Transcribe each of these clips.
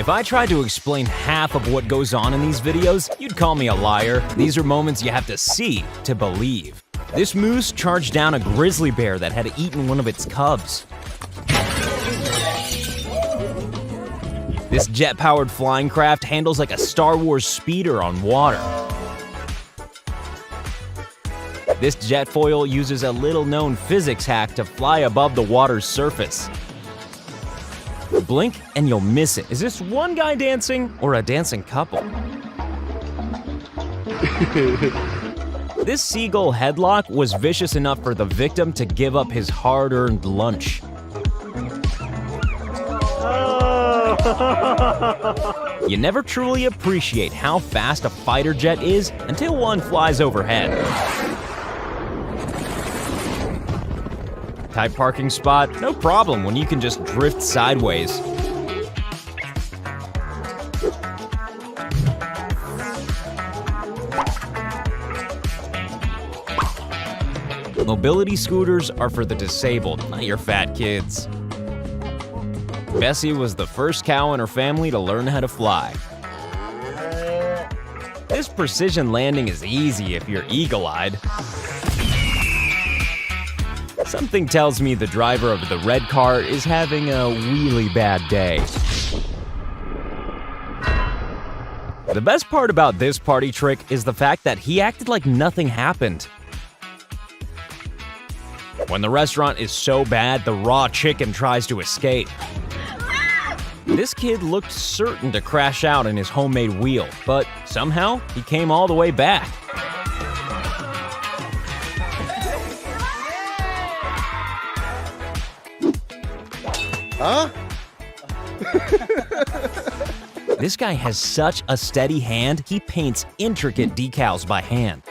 If I tried to explain half of what goes on in these videos, you'd call me a liar. These are moments you have to see to believe. This moose charged down a grizzly bear that had eaten one of its cubs. This jet-powered flying craft handles like a Star Wars speeder on water. This jet foil uses a little-known physics hack to fly above the water's surface. Blink and you'll miss it. Is this one guy dancing or a dancing couple? This seagull headlock was vicious enough for the victim to give up his hard-earned lunch. You never truly appreciate how fast a fighter jet is until one flies overhead. Tight parking spot? No problem when you can just drift sideways. Mobility scooters are for the disabled, not your fat kids. Bessie was the first cow in her family to learn how to fly. This precision landing is easy if you're eagle-eyed. Something tells me the driver of the red car is having a really bad day. The best part about this party trick is the fact that he acted like nothing happened. When the restaurant is so bad, the raw chicken tries to escape. This kid looked certain to crash out in his homemade wheel, but somehow he came all the way back. Huh? This guy has such a steady hand, he paints intricate decals by hand.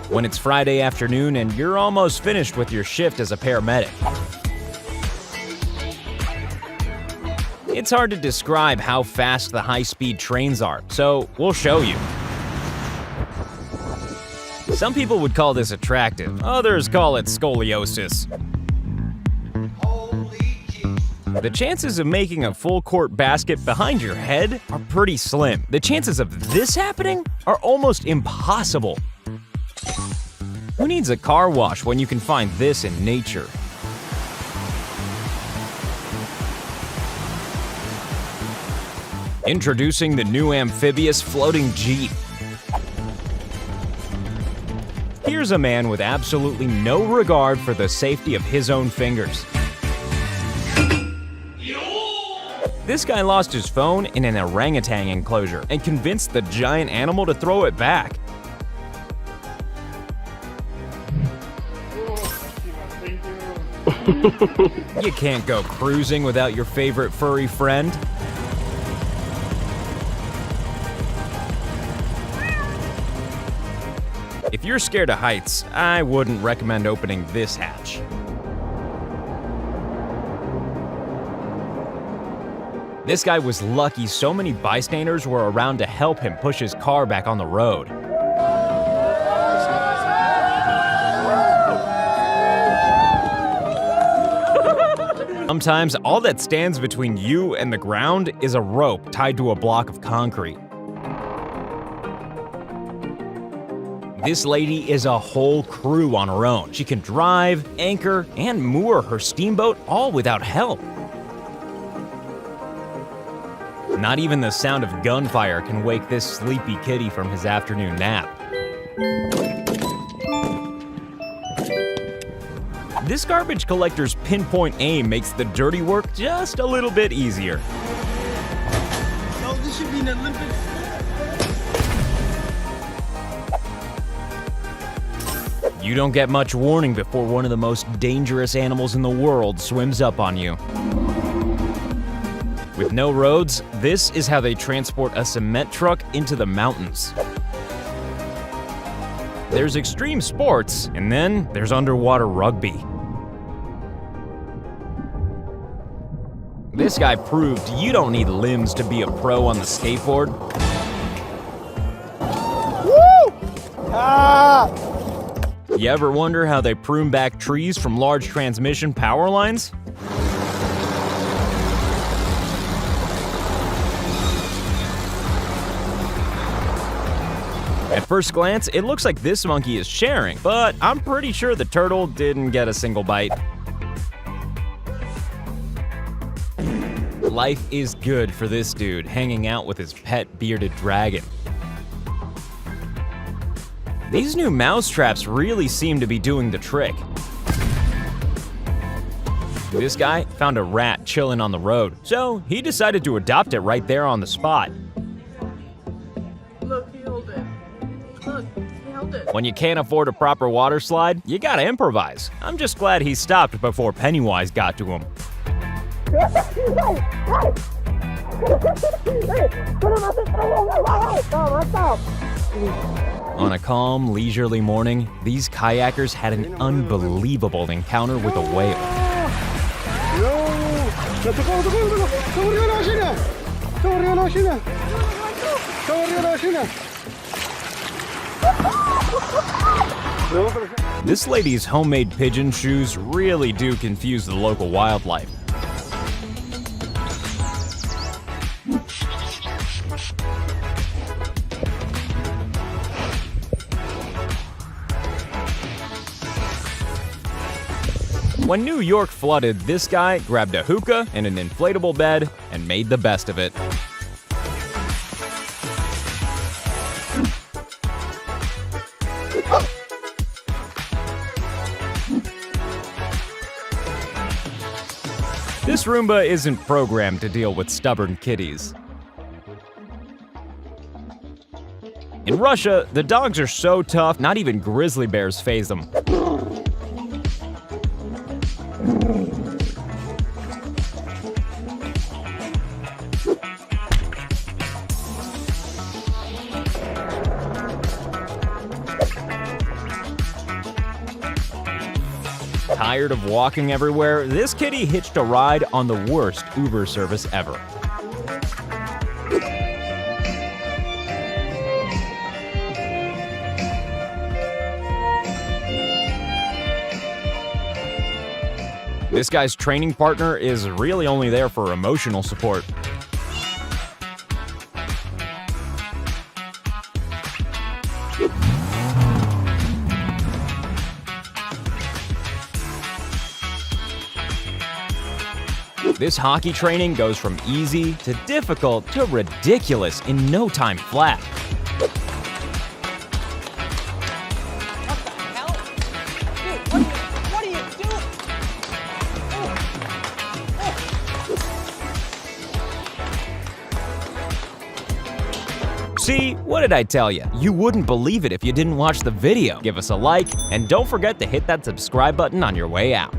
When it's Friday afternoon and you're almost finished with your shift as a paramedic. It's hard to describe how fast the high-speed trains are, so we'll show you. Some people would call this attractive, others call it scoliosis. The chances of making a full-court basket behind your head are pretty slim. The chances of this happening are almost impossible. Who needs a car wash when you can find this in nature? Introducing the new amphibious floating Jeep. Here's a man with absolutely no regard for the safety of his own fingers. This guy lost his phone in an orangutan enclosure and convinced the giant animal to throw it back. You can't go cruising without your favorite furry friend. If you're scared of heights, I wouldn't recommend opening this hatch. This guy was lucky so many bystanders were around to help him push his car back on the road. Sometimes all that stands between you and the ground is a rope tied to a block of concrete. This lady is a whole crew on her own. She can drive, anchor, and moor her steamboat all without help. Not even the sound of gunfire can wake this sleepy kitty from his afternoon nap. This garbage collector's pinpoint aim makes the dirty work just a little bit easier. No, this should be an Olympic. You don't get much warning before one of the most dangerous animals in the world swims up on you. With no roads, this is how they transport a cement truck into the mountains. There's extreme sports, and then there's underwater rugby. This guy proved you don't need limbs to be a pro on the skateboard. Woo! Ah! You ever wonder how they prune back trees from large transmission power lines? first glance, it looks like this monkey is sharing, but I'm pretty sure the turtle didn't get a single bite. Life is good for this dude, hanging out with his pet bearded dragon. These new mouse traps really seem to be doing the trick. This guy found a rat chilling on the road, so he decided to adopt it right there on the spot. Look, he held it. Look, he held it. When you can't afford a proper water slide, you gotta improvise. I'm just glad he stopped before Pennywise got to him. On a calm, leisurely morning, these kayakers had an unbelievable encounter with a whale. This lady's homemade pigeon shoes really do confuse the local wildlife. When New York flooded, this guy grabbed a hookah and an inflatable bed and made the best of it. This Roomba isn't programmed to deal with stubborn kitties. In Russia, the dogs are so tough, not even grizzly bears faze them. Tired of walking everywhere, this kitty hitched a ride on the worst Uber service ever. This guy's training partner is really only there for emotional support. This hockey training goes from easy to difficult to ridiculous in no time flat. What are you doing? See, what did I tell you? You wouldn't believe it if you didn't watch the video. Give us a like, and don't forget to hit that subscribe button on your way out.